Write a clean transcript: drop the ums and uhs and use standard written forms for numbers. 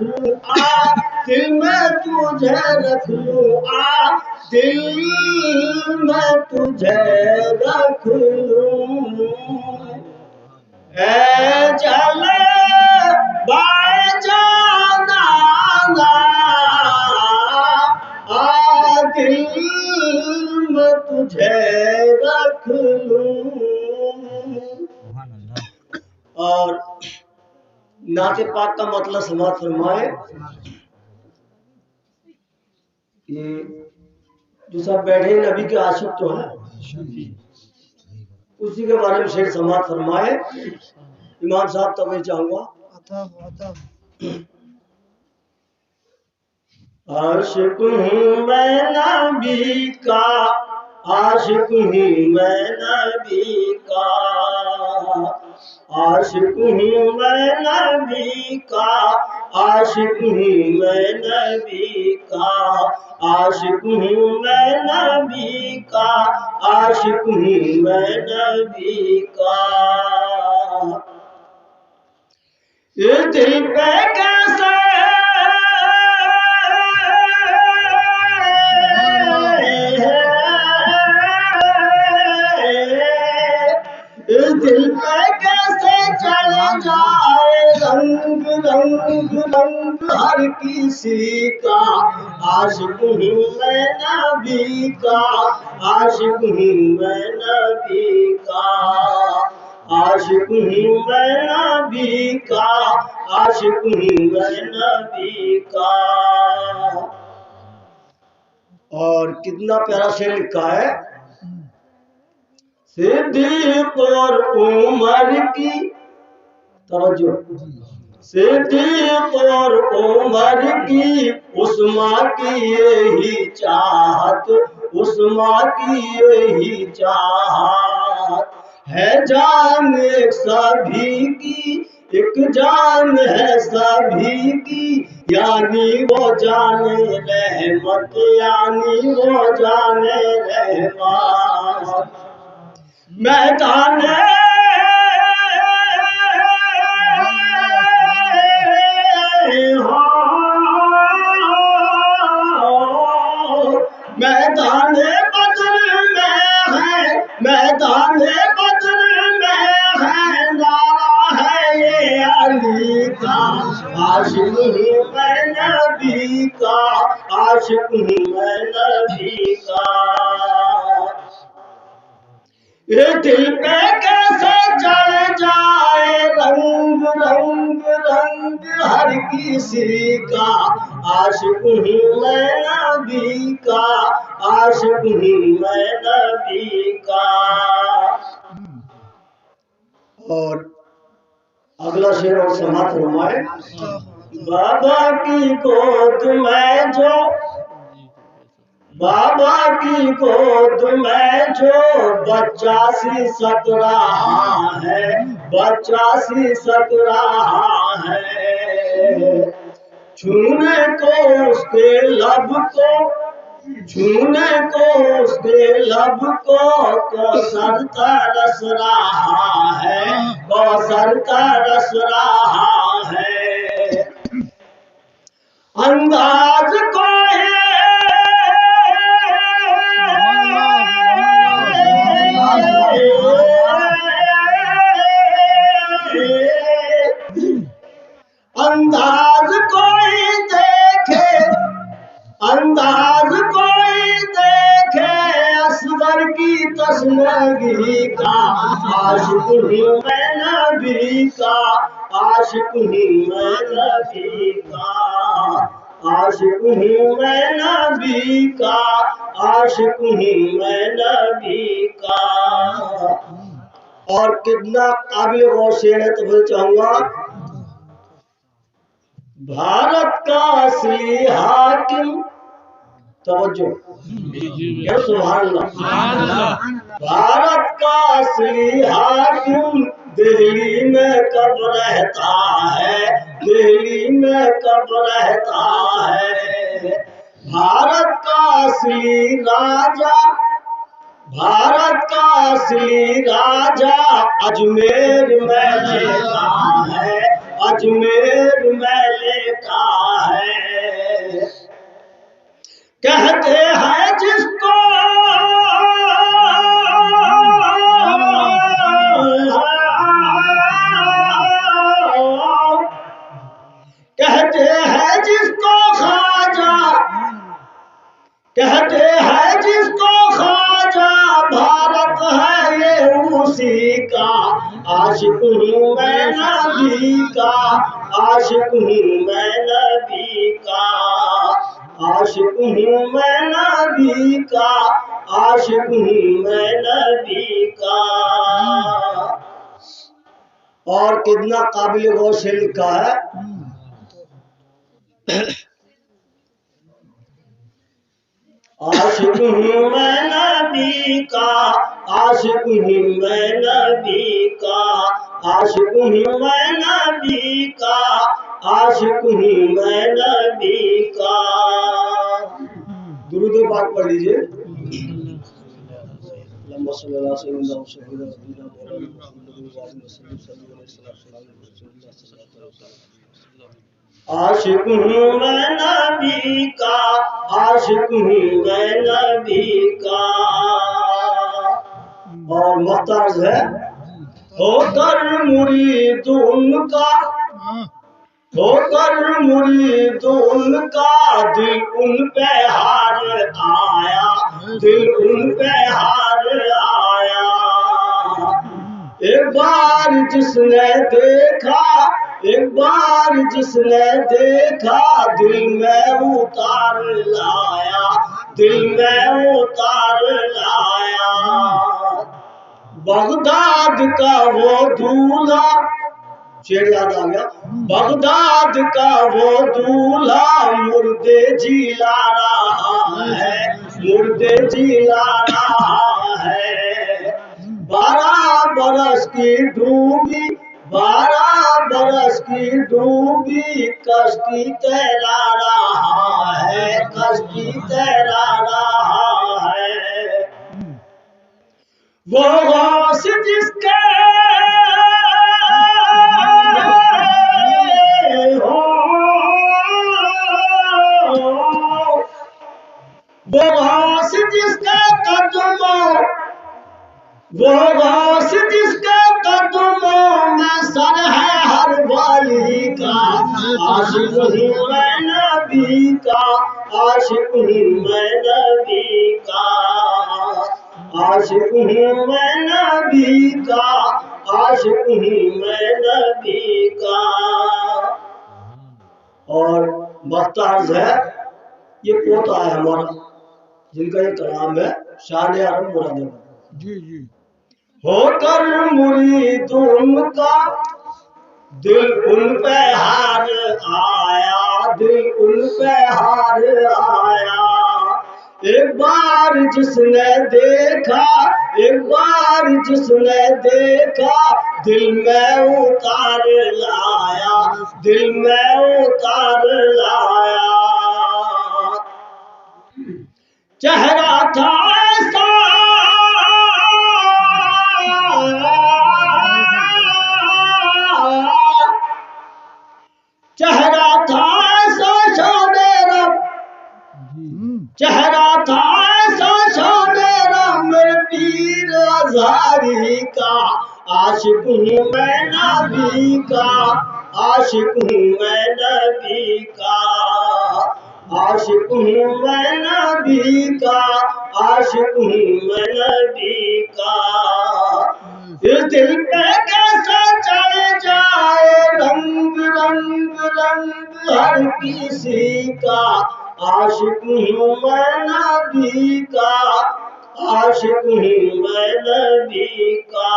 لوں دل میں تجھے رکھ لوں دل میں تجھے رکھ لوں اے جلے بائے جانا دل میں تجھے رکھ لوں اور نعت پاک کا مطلب سماعت فرمائے کہ جو سب بیٹھے نبی کے عاشق تو ہیں اسی کے بارے میں شعر سماعت فرمائے امام صاحب تو چاہوں گا عاشق ہوں میں نبی کا عاشق ہوں میں نبی کا عاشق ہوں میں نبی کا عاشق ہوں میں نبی کا عاشق ہوں میں نبی کا عاشق ہوں میں نبی کا یہ دل پہ کیسے دل پہ کیسے چڑھ جائے رنگ رنگ رنگ ہر کسی کا عاشق ہوں میں نبی کا عاشق ہوں میں نبی کا عاشق ہوں میں نبی کا عاشق ہوں میں نبی کا اور کتنا پیارا شعر لکھا ہے صدیق اور عمر کی توجہ صدیق اور عمر کی عثمان کی یہی چاہت عثمان کی یہی چاہت ہے جان ایک سبھی کی ایک جان ہے سبھی کی یعنی وہ جان رحمت یعنی وہ جان رحمت میدان میدان بدر میں ہے میدان بدر میں ہے نعرہ ہے یہ علی کا عاشق ہوں میں نبی کا عاشق ہوں میں نبی کا یہ دل پہ کیسے چڑھ جائے رنگ رنگ رنگ ہر کسی کا عاشق ہوں میں نبی کا عاشق ہوں میں نبی کا اور اگلا شعر اور سماعت فرمائے بابا کی گود میں جو بابا کی گود میں جو بچہ سی سک رہا ہے بچہ سی سک رہا ہے چھونے کو اس کے لب کو چھونے کو اس کے لب کو کوثر ترس رہا ہے کوثر ترس رہا ہے انداز کو انداز کوئی دیکھے انداز کوئی دیکھے اصغر کی تسنگی کا عاشق ہوں میں نبی کا عاشق ہوں میں نبی کا عاشق ہوں میں نبی کا عاشق ہوں میں نبی کا اور کتنا قابل غور شعر ہے تو چاہوں گا بھارت کا اصلی حاکم توجہ سبحان اللہ بھارت کا اصلی حاکم دہلی میں کب رہتا ہے دہلی میں کب رہتا ہے بھارت کا اصلی راجا بھارت کا اصلی راجا اجمیر میں لیتا ہے اجمیر میں لیتا کہتے ہیں جس کو خواجہ، کہتے ہیں جس کو خواجہ بھارت ہے یہ اسی کا، عاشق ہوں میں نبی کا، عاشق ہوں میں نبی کا، عاشق ہوں میں نبی کا، عاشق ہوں میں نبی کا۔ اور کتنا قابل غور سے لکھا ہے، عاشق ہوں میں نبی کا، عاشق ہوں میں نبی کا، عاشق ہوں میں نبی کا، عاشق ہوں میں نبی کا۔ درود پاک پڑھ لیجیے۔ اللہم صلی اللہ سیدنا سیدنا مولانا محمد وعلی وسلم صلی اللہ علیہ وسلم۔ عاشق ہوں میں نبی کا، عاشق ہوں میں نبی کا۔ اور محترز ہے، ہو کر مرید ان کا، ہو کر مرید ان کا، دل ان پہ ہار آیا، دل ان پہ ہار آیا۔ ایک بار جس نے دیکھا، ایک بار جس نے دیکھا، دل میں اتار لایا، دل میں اتار لایا۔ بغداد کا وہ دولہا، شعر یاد آ گیا، بغداد کا وہ دولہا مردے جلا رہا ہے، مردے جلا رہا ہے۔ 12 برس کی ڈوبی، 12 برس کی ڈوبی کشتی تیرا رہا ہے، کشتی تیرا رہا ہے۔ وہ غوث جس کے وہ غوث جس کے قدموں، وہ غوث جس کے قدموں میں سر ہے ہر والی کا، عاشق ہوں میں نبی کا، عاشق ہوں میں نبی کا، عاشق ہوں میں نبی کا، عاشق ہوں میں نبی کا۔ اور مختارز ہے، یہ پوتا ہے ہمارا جن کا یہ کلام ہے، شان عرب مراد آباد۔ جی جی۔ ہو کر مرید ان کا، دل ان پہ ہار آیا، دل ان پہ ہار آیا۔ ایک بار جس نے دیکھا، ایک بار جس نے دیکھا، دل میں اتار لایا، دل میں اتار لایا۔ چہرہ تھا ایسا، چہرہ تھا ایسا شان رب، چہرہ تھا ایسا شان رب میرے پیر ازہری کا، عاشق ہوں میں نبی کا، عاشق ہوں میں نبی کا، عاشق ہوں میں نبی کا، عاشق ہوں میں نبی کا۔ اس دل پہ کیسا چڑھ جائے رنگ رنگ رنگ ہر کسی کا، عاشق ہوں میں نبی کا، عاشق ہوں میں نبی کا۔